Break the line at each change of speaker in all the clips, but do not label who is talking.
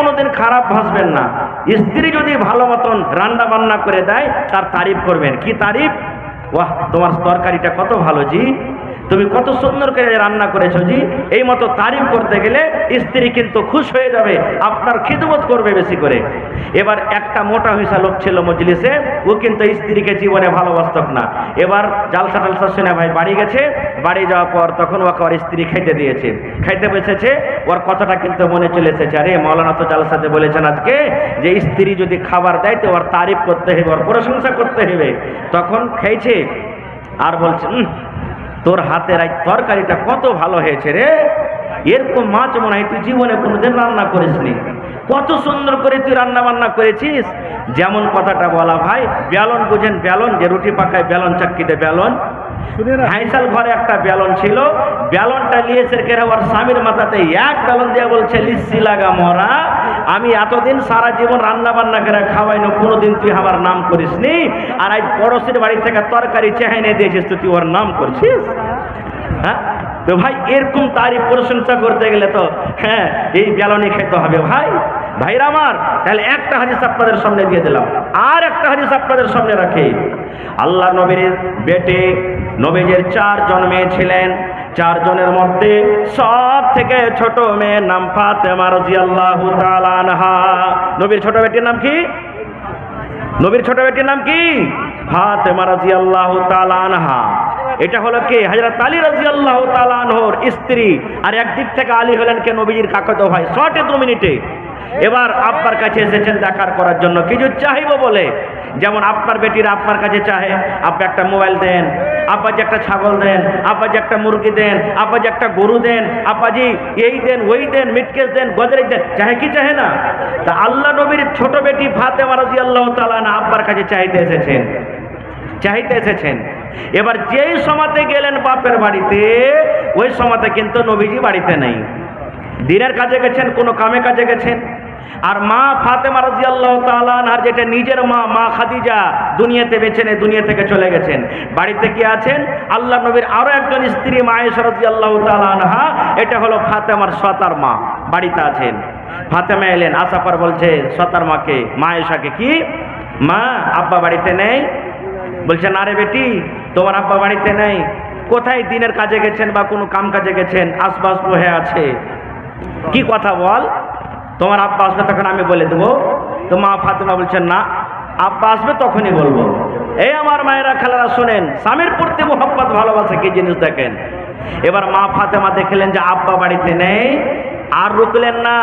কোনোদিন খারাপ ভাসবেন না। স্ত্রী যদি ভালো মতন রান্না বান্না করে দেয় তার তারিফ করবেন। কি তারিফ? বাহ, তোমার তরকারিটা কত ভালো জি, তুমি কত সুন্দর করে রান্না করেছো জি। এই মতো তারিফ করতে গেলে স্ত্রী কিন্তু খুশ হয়ে যাবে, আপনার খিদমত করবে বেশি করে। এবার একটা মোটা হইসা লোক ছিল মজলিসে, ও কিন্তু স্ত্রীকে জীবনে ভালোবাসত না। এবার জালসা টালসা শুনে ভাই বাড়ি গেছে, বাড়ি যাওয়ার পর তখন ওকে ওর স্ত্রী খাইতে দিয়েছে, খাইতে বসেছে, ওর কথাটা কিন্তু মনে চলে এসেছে, আরে মৌলানা তো জালসাতে বলেছেন আজকে যে স্ত্রী যদি খাবার দেয় তো ওর তারিফ করতে হবে, ওর প্রশংসা করতে হবে। তখন খেয়েছে আর বলছে, তোর হাতের এই তরকারিটা কত ভালো হয়েছে রে, এরকম মাছ মনে হয় তুই জীবনে কোনোদিন রান্না করিসনি, কত সুন্দর করে তুই রান্না বান্না করেছিস। যেমন কথাটা বলা ভাই, বেলন বুঝেন, বেলন যে রুটি পাকায় বেলন, চাক্কিতে বেলন, হাইসাল ঘরে একটা বেলন ছিল, বেলনটা নিয়েছে কেন ওর স্বামীর মাথাতে এক বেলন দিয়ে বলছে, লিচ্ছি লাগা মরা, আমি এতদিন সারা জীবন রান্না বান্না করে খাওয়াই না, কোনোদিন তুই আমার নাম করিসনি, আর আজ পড়োশির বাড়ি থেকে তরকারি চেহাইনে দিয়েছিস, তুই ওর নাম করছিস। হ্যাঁ, তো ভাই এরকম তারিফ প্রশংসা করতে গেলে তো হ্যাঁ এই বেলনই খেতে হবে ভাই। ভাইরা আমার, তাহলে একটা হাদিস আপনাদের সামনে দিয়ে দিলাম, আর একটা হাদিস আপনাদের সামনে রাখি। আল্লাহ নবীর বেটে নবীজির 4 জন মেয়ে ছিলেন, 4 জনের মধ্যে সব থেকে ছোট মেয়ের নাম ফাতেমা রাদিয়াল্লাহু তাআলা আনহা। নবীর ছোট বেটির নাম কি? নবীর ছোট বেটির নাম কি? ফাতেমা রাদিয়াল্লাহু তাআলা আনহা। এটা হলো কে? হযরত আলী রাদিয়াল্লাহু তাআলা আনহুর স্ত্রী। আর একদিক থেকে আলী হলেন কে? নবীজির কাকাতো ভাই। শর্টে 2 মিনিটে এবার আব্বার কাছে এসেছেন দেখার করার জন্য, কিছু চাইবো বলে। যেমন আপনার বেটিরা আপনার কাছে চাহে, আপনি একটা মোবাইল দেন, আব্বাজি একটা ছাগল দেন, আব্বাজি একটা মুরগি দেন, আব্বাজি একটা গরু দেন, আব্বাজি এই দেন ওই দেন, মিটকেস দেন, গজরেজ দেন, চাহে কি চাহে না? তা আল্লাহ নবীর ছোট বেটি ফাতেমা রাদিয়াল্লাহু তাআলা আনহা আব্বার কাছে চাইতে এসেছেন। এবার যেই সময়তে গেলেন বাপের বাড়িতে, ওই সময়তে কিন্তু নবীজি বাড়িতে নেই, দিনের কাজে গেছেন, কোনো কামে কাজে গেছেন। আর মা ফাতেমা রাদিয়াল্লাহু তাআলা আনহার যেটা নিজের মা খাদিজা দুনিয়াতে বেঁচে নেই, দুনিয়া থেকে চলে গেছেন। বাড়িতে কি আছেন? আল্লাহ নবীর আরো একজন স্ত্রী মা আয়েশা রাদিয়াল্লাহু তাআলা আনহা, এটা হলো ফাতেমার সতার মা, বাড়িতে আছেন। ফাতেমা এলেন, আসার পর বলছে সতার মাকে, মা আয়েশাকে, কি মা আব্বা বাড়িতে নেই? বলছে না রে বেটি, তোমার আব্বা বাড়িতে নেই। কোথায়? দিনের কাজে গেছেন বা কোনো কাম কাজে গেছেন, আশপাশ বহে আছে। কি কথা বল, তোমার আব্বা আসবে তখন আমি বলে দেবো। তো মা ফাতেমা বলছেন না, আব্বা আসবে তখনই বলবো। এই আমার মায়েরা খালারা শোনেন, স্বামীর প্রতি মোহাব্বত ভালোবাসা কি জিনিস দেখেন। এবার মা ফাতেমা দেখলেন যে আব্বা বাড়িতে নেই, আর রুকলেন না,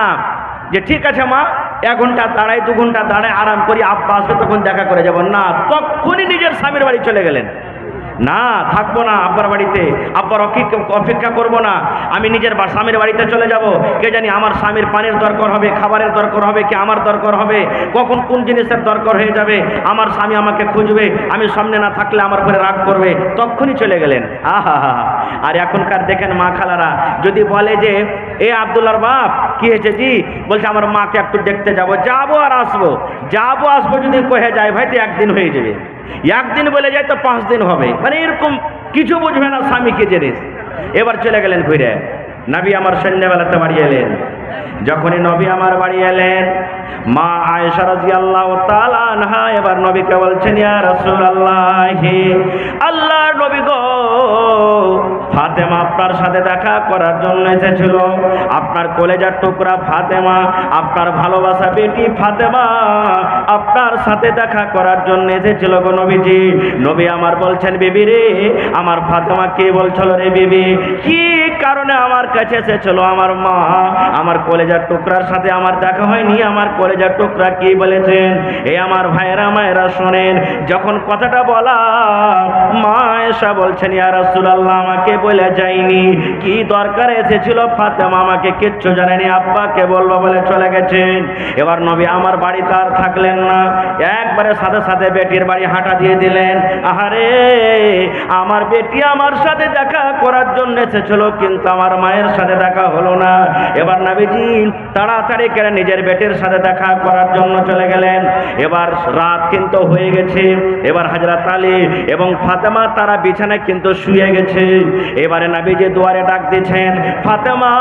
যে ঠিক আছে মা 1 ঘন্টা দাঁড়াই, 2 ঘন্টা দাঁড়াই, আরাম করি, আব্বা আসবে তখন দেখা করে যাব না। তখনই নিজের স্বামীর বাড়ি চলে গেলেন। না, থাকবো না আব্বার বাড়িতে, আব্বার অপেক্ষা করবো না, আমি নিজের স্বামীর বাড়িতে চলে যাব। কে জানি আমার স্বামীর পানির দরকার হবে, খাবারের দরকার হবে, কি আমার দরকার হবে, কখন কোন জিনিসের দরকার হয়ে যাবে, আমার স্বামী আমাকে খুঁজবে, আমি সামনে না থাকলে আমার উপরে রাগ করবে, তখনই চলে গেলেন। আহা হা। আর এখনকার দেখেন মা খালারা যদি বলে যে এ আব্দুল্লাহর বাপ কি হয়েছে জি, বলছে আমার মাকে একটু দেখতে যাবো আর আসবো, যদি কহে যায় ভাই তো 1 দিন হয়ে যাবে, 1 দিন বলে যায় তো 5 দিন হবে, মানে এরকম কিছু বুঝবে না স্বামীকে জিনিস। এবার চলে গেলেন ঘুরে। নবী আমার সন্ধ্যাবেলাতে বাড়ি এলেন। যখনই নবী আমার বাড়ি এলেন, মা আয়েশা রাদিয়াল্লাহু তাআলা আনহা এবার নবীকে বলছেন, ইয়া রাসূলুল্লাহ, আল্লাহর নবী গো, ফাতেমা আপনার সাথে দেখা করার জন্য এসেছিল। আপনার কলেজার টুকরা ফাতেমা, আপনার ভালোবাসা বেটি ফাতেমা আপনার সাথে দেখা করার জন্য এসেছিল গো নবীজি। নবী আমার বলছেন, বিবি রে, আমার ফাতেমা কে বলছিল রে বিবি, কি কারণে আমার কাছে এসেছিল? আমার মা, আমার কলেজার টুকরার সাথে আমার দেখা হয়নি, আমার কলেজার টুকরা কি বলেছেন? এই আমার ভাইয়েরা মায়েরা শোনেন, যখন কথাটা বলা, মা আয়েশা বলছেন, ইয়া রাসূলুল্লাহ, আমাকে বলে যায়নি, কি দরকার এসেছিল ফাতেমা আমাকে কিচ্ছু জানেনি, আব্বাকে বলবো বলে চলে গেছেন। এবার নবী আমার বাড়িতে আর থাকলেন না, একবারে সাথে সাথে বেটির বাড়ি হাঁটা দিয়ে দিলেন। আহারে, আমার বেটি আমার সাথে দেখা করার জন্য এসেছিল, কিন্তু আমার মায়ের সাথে দেখা হলো না। এবার নবীজি তাড়াতাড়ি করে নিজের বেটির সাথে দেখা করার জন্য চলে গেলেন। এবার রাত কিন্তু হয়ে গেছে। এবার হযরত আলী এবং ফাতেমা তারা বিছানায় কিন্তু শুয়ে গেছে। এবারে নবীজি দুয়ারে ডাক দিয়েছেন, ফাতেমা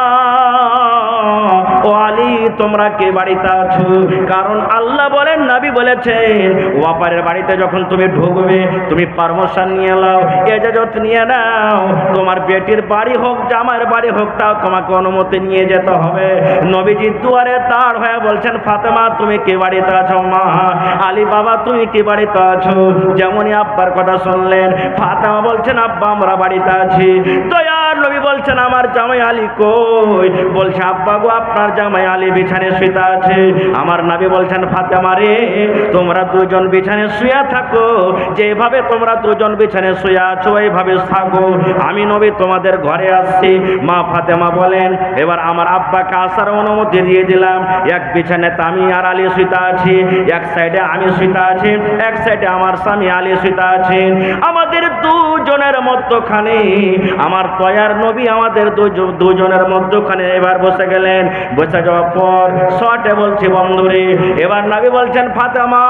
ও আলী তোমরা কে বাড়িতে আছো? কারণ আল্লাহ বলেন, নবী বলেছেন, ওয়াপারের বাড়িতে যখন তুমি ঢুকবে তুমি পারমিশন নিয়ে নাও, ইজাজত নিয়ে নাও। তোমার বেটির বাড়ি হোক জামাইয়ের বাড়ি হোক তাও তোমাকে অনুমতি নিয়ে যেতে হবে। নবীজি দুয়ারে দাঁড় হয়ে বলছেন, ফাতেমা তুমি কে বাড়িতে আছো? মা। আলী বাবা তুমি কি বাড়িতে আছো? যেমনই আব্বার কথা শুনলেন, ফাতেমা বলছেন, আব্বা আমরা বাড়িতে আছি। দয়ার নবী বলছেন, আমার জামাই আলী কই? বলছে, আব্বা গো আপনার জামাই আলী বিছানে শুয়ে আছে। আমার নবী বলছেন, ফাতেমা রে তোমরা দুজন বিছানে শুয়ে থাকো, যেভাবে তোমরা দুজন বিছানে শুয়ে আছো এইভাবে থাকো, আমি নবী তোমাদের ঘরে আসছি। মা ফাতেমা বলেন, এবার আমার আব্বাকে আসার অনুমতি দিয়ে দিলাম। এক বিছানাতে আমি আর আলী শুয়ে আছি, এক সাইডে আমি শুয়ে আছি, এক সাইডে আমার স্বামী আলী শুয়ে আছেন। আমাদের দুজনের মধ্যখানে আমার দয়ার নবী আমাদের দুজনের মধ্যখানে এবার বসে গেলেন। বসে যাওয়ার পর শর্টে বলছি বন্ধুরে, এবার নবী বলছেন, ফাতেমা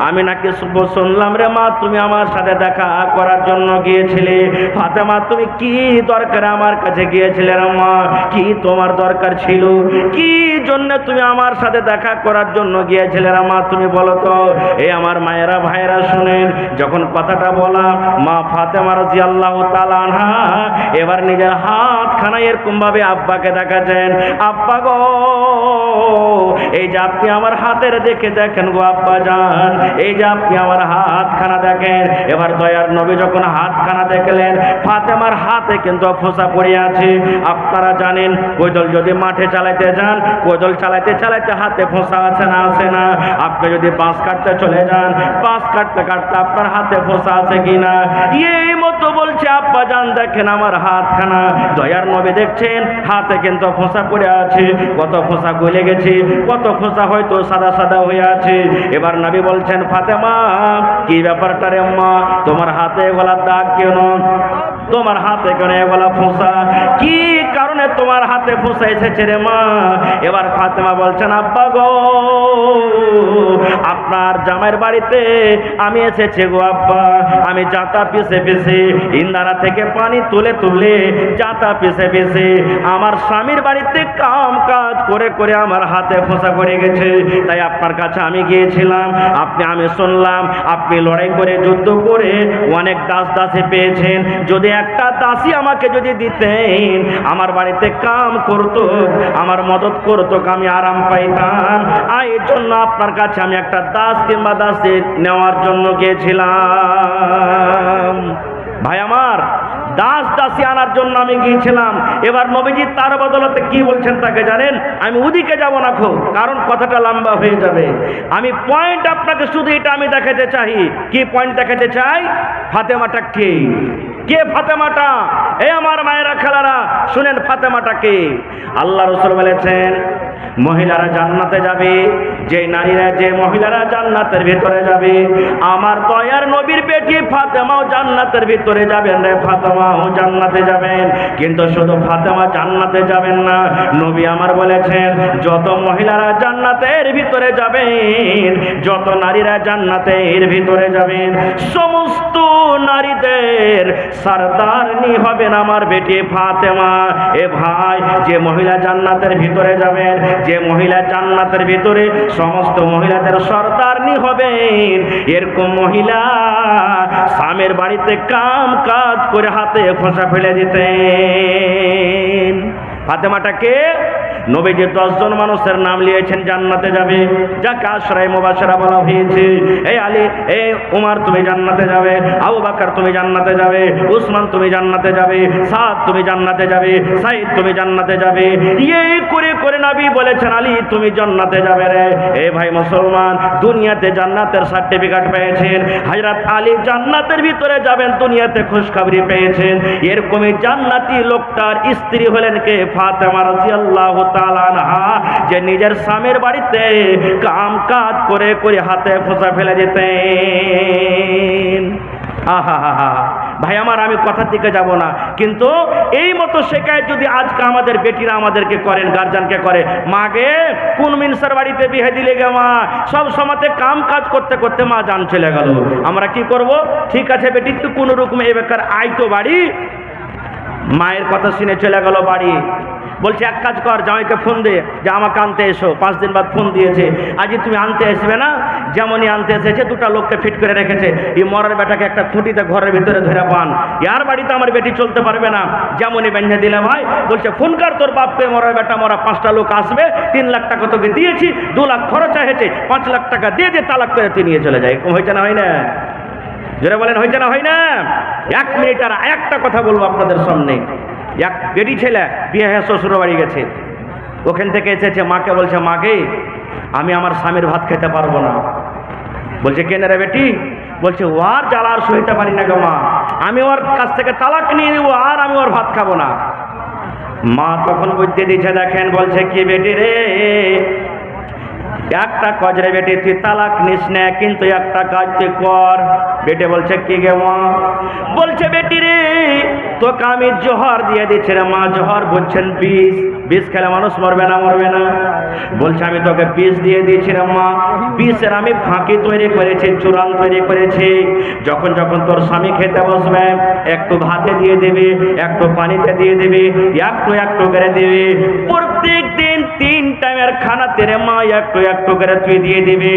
আমি নাকি শুনলাম রে মা তুমি আমার সাথে দেখা করার জন্য গিয়েছিলে। ফাতেমা তুমি কি দরকার আমার কাছে গিয়েছিলে রে মা? কি তোমার দরকার ছিল? কি জন্য তুমি আমার সাথে দেখা করার জন্য গিয়েছিলে রে মা? তুমি বলো তো। এই আমার মায়েরা ভাইয়েরা শুনেন, যখন কথাটা বলা মা ফাতেমা রাদিয়াল্লাহু তাআলা আনহা এবার নিজের হাতখানা এরকম ভাবে আব্বাকে দেখাচ্ছেন, আব্বা গো এই যে আপনি আমার হাতের দেখে দেখেন গো আব্বা জান, এই যে আপনি আমার হাতখানা দেখেন। এবার দয়ার নবী যখন হাতখানা দেখলেন, ফাতেমার হাতে কিন্তু ফোঁসা পড়ে আছে। আপনারা জানেন কোদল যদি মাঠে চালাইতে যান, কোদল চালাইতে চালাইতে হাতে ফোঁসা আছে না আছে না? আপনি যদি বাঁশ কাটতে চলে যান, বাঁশ কাটতে কাটতে আপনার হাতে ফোঁসা আছে কিনা? এই মতো বলছে আব্বা জান দেখেন আমার হাতখানা। দয়ার নবী দেখছেন হাতে কিন্তু ফোঁসা পড়ে আছে, কত ফোঁসা গলে গেছে, কত ফোঁসা হয়তো সাদা সাদা হয়ে আছে। এবার নবী বলছেন, ফাতেমা কি ব্যাপারটা রে মা, তোমার হাতে গলা দাগ কেন? তোমার হাতে কেন গলা ফোঁসা? কি কারণে তোমার হাতে ফোঁসা এসেছে রে মা? এবার ফাতেমা বলছেন, আব্বা গো আপনার জামাইয়ের বাড়িতে আমি এসেছি গো আব্বা। আমি জাতা পিছে পিছে ইন্দারা থেকে পানি তুলে তুলে জাতা পিছে পিছে আমার স্বামীর বাড়িতে কাম কাজ করে করে আমার হাতে ফোঁসা পড়ে গেছে। তাই আপনার কাছে আমি গিয়েছিলাম। আমি শুনলাম আপনি লড়াই করে যুদ্ধ করে অনেক দাস দাসী পেয়েছেন। যদি একটা দাসী আমাকে যদি দিতেন, আমার বাড়িতে কাম করতো, আমার মদত করতো, আমি আরাম পাইতাম। এই জন্য আপনার কাছে আমি একটা দাস কিংবা দাসী নেওয়ার জন্য গিয়েছিলাম। ভাই আমার, দাস দাসী আনার জন্য আমি গিয়েছিলাম। এবার নবীজি তার বদলতে কি বলছেন তাকে জানেন? আমি ওদিকে যাব না খো, কারণ কথাটা লম্বা হয়ে যাবে। আমি পয়েন্ট আপনাকে শুধু এটা আমি দেখাতে চাই। কি পয়েন্ট দেখাতে চাই? ফাতেমাটা কে? কে ফাতেমাটা? এই আমার মায়েরা খেলারা শুনেন, ফাতেমাটা কে? আল্লাহ রাসূল বলেছেন মহিলারা জান্নাতে যাবে, যে নারীরা যে মহিলারা জান্নাতের ভিতরে যাবে, আমার দয়ার নবীর বেটি ফাতেমাও জান্নাতের ভিতরে যাবেন রে, ফাতেমাও জান্নাতে যাবেন। কিন্তু শুধু ফাতেমা জান্নাতে যাবেন না, নবী আমার বলেছেন যত মহিলারা জান্নাতের ভিতরে যাবেন, যত নারীরা জান্নাতের ভিতরে যাবেন, সমস্ত নারীদের সরদারনি হবেন আমার বেটি ফাতেমা। এ ভাই, যে মহিলা জান্নাতের ভিতরে যাবেন, যে মহিলা জান্নাতের ভিতরে সমস্ত মহিলাদের সরদারনি হবেন, এরকম মহিলা স্বামীর বাড়িতে কাম কাজ করে হাতে ফোঁসা ফেলে দিতেন। ফাতেমাটাকে নবীজি 10 জন মানুষের নাম নিয়েছেন জান্নাতে যাবে, যাকে আশরায়ে মুবাশশারা বলা হয়েছে। এই আলী, এই উমর তুমি জান্নাতে যাবে, আবু বকর তুমি জান্নাতে যাবে, উসমান তুমি জান্নাতে যাবে, সাদ তুমি জান্নাতে যাবে, সাইদ তুমি জান্নাতে যাবে। এই করে করে নবী বলেছেন আলী তুমি জান্নাতে যাবে রে। এই ভাই মুসলমান, দুনিয়াতে জান্নাতের সার্টিফিকেট পেয়েছেন, হযরত আলী জান্নাতের ভিতরে যাবেন, দুনিয়াতে খুশখবরি পেয়েছেন। এরকমই জান্নাতি লোকটার স্ত্রী হলেন কে? ফাতেমা রাদিয়াল্লাহু তাআলা আনহা, যে নিজের স্বামীর বাড়িতে কাম কাজ করে করে হাতে ফোঁসা ফেলে দিতেন। আহা হা হা। ভাই আমার, আমি কথার দিকে যাব না, কিন্তু এই মতো শেখায় যদি আজকে আমাদের বেটিরা আমাদেরকে করেন, গার্জিয়ানকে করে, মাগে কোন মিনসার বাড়িতে বিয়ে দিলে গে মা, সব সময়তে কাম কাজ করতে করতে মা জান চলে গেল, আমরা কি করব? ঠিক আছে বেটি তুই কোনো রকম এ বেকার আয় তো বাড়ি। মায়ের কথা শুনে চলে গেল বাড়ি। বলছে এক কাজ কর, জামাইকে ফোন দে যে আমাকে আনতে এসো। 5 দিন বাদ ফোন দিয়েছে, আজই তুমি আনতে আসবে না? যেমনই আনতে এসেছে, 2টা লোককে ফিট করে রেখেছে। এই মরার বেটাকে একটা খুঁটিতে ঘরের ভিতরে ধরে পান, ইয়ার বাড়িতে আমার বেটি চলতে পারবে না। যেমনই বেঁধে দিলে ভাই বলছে ফোন কর তোর বাপকে, মরার বেটা মরা 5টা লোক আসবে, 3 লাখ টাকা তোকে দিয়েছি, 2 লাখ খরচ হয়েছে, 5 লাখ টাকা দিয়ে তালাক করে তুই নিয়ে চলে যায়। এরকম হয়েছে না, হয় না? জোরে বলেন, হয়েছে না, হয় না? 1 মিনিট আর একটা কথা বলবো আপনাদের সামনে। এক বেটি ছেলে বিয়ে হয়ে শ্বশুর বাড়ি গেছে, ওখান থেকে এসেছে, মাকে বলছে মাকে আমি আমার স্বামীর ভাত খেতে পারবো না। বলছে কেন রে বেটি? বলছে ও আর জ্বালা আর সইতে পারি না গো মা, আমি ওর কাছ থেকে তালাক নিয়ে নেবো, আর আমি ওর ভাত খাবো না। মা তখন বুঝতে দিচ্ছে, দেখেন বলছে কি বেটি রে, একটা কাজ রে বেটি, তুই তালাক নিস না, কিন্তু একটা কাজ তুই কর। বেটে বলছে কি গে মা? বলছে বেটি রে তোকে আমি জহর দিয়ে দিচ্ছি রে মা। জহর বলছেন বিষ, বিষ খেলে মানুষ মরবে না, মরবে না? বলছে আমি তোকে বিষ দিয়ে দিয়েছি রে মা, বিষের আমি ফাঁকি তৈরি করেছি, চূড়ান তৈরি করেছি। যখন যখন তোর স্বামী খেতে বসবে, একটু ভাতে দিয়ে দিবি, একটু পানিতে দিয়ে দিবি, একটু একটু করে দিবি। প্রত্যেক দিন 3 টাইমের খানাতে রে মা একটু একটু করে তুই দিয়ে দিবি।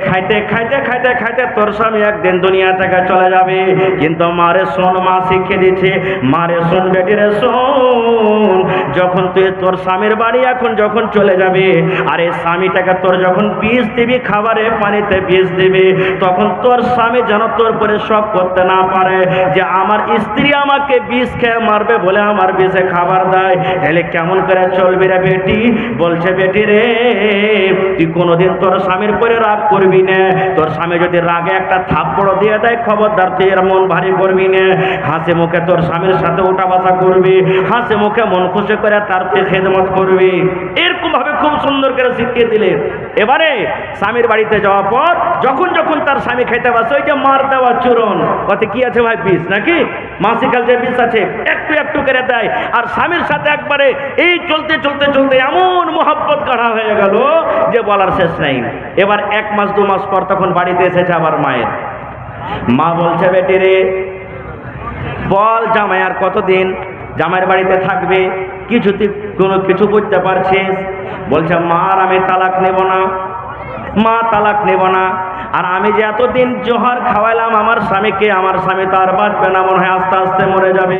খাইতে খাইতে খাইতে খাইতে তোর স্বামী একদিন দুনিয়া থেকে চলে যাবে। কিন্তু মারে শোন, মা শিখিয়ে দিচ্ছে, মারে শোন বেটি রে শোন, যখন তুই তোর স্বামীর বাড়ি এখন যখন চলে যাবে, আর এই স্বামীটাকে তোর যখন বিষ দিবি, খাবারে পানিতে বিষ দিবি, তখন তোর স্বামী যেন তোর পরে শক করতে না পারে যে আমার স্ত্রী আমাকে বিষ খেয়ে মারবে বলে আমার বিষে খাবার দেয়। তাহলে কেমন করে চলবি রে বেটি? বলছে বেটি রে তুই কোনোদিন তোর স্বামীর পরে রাগ করবি না। তোর স্বামী যদি রাগে একটা থাপ্পড় দিয়ে দেয়, খবরদার তুই এর মন ভারী করবি না। হাসি মুখে তোর স্বামীর সাথে উঠা বসা করবি, হাসি মুখে মন খুশি করে তার তুই খেদমত করবি। এরকম ভাবে খুব সুন্দর করে শিখিয়ে দিলে। এবারে স্বামীর বাড়িতে যাওয়ার পর যখন যখন তার স্বামী খেতে বসে, ওই যে মার দেওয়া চূরণ, কত কি আছে ভাই? বিষ নাকি? মাসিকাল যে বিষ আছে একটু একটু করে দেয়। আর স্বামীর সাথে একবারে এই চলতে চলতে চলতে এমন মোহাব্বত গাঢ়া হয়ে গেল যে বলার শেষ নেই। এবার 1 মাস 2 মাস পর তখন বাড়িতে এসেছে আবার মায়ের। মা বলছে বেটি রে বল জামাই আর কতদিন জামাইয়ের বাড়িতে থাকবে? কোনো কিছু বুঝতে পারছিস? বলছে মা আর আমি তালাক নেব না, মা তালাক নেব না। আর আমি যে এতদিন জোহর খাওয়াইলাম আমার স্বামীকে, আমার স্বামী তো আর বাঁচবে না, মনে হয় আস্তে আস্তে মরে যাবে।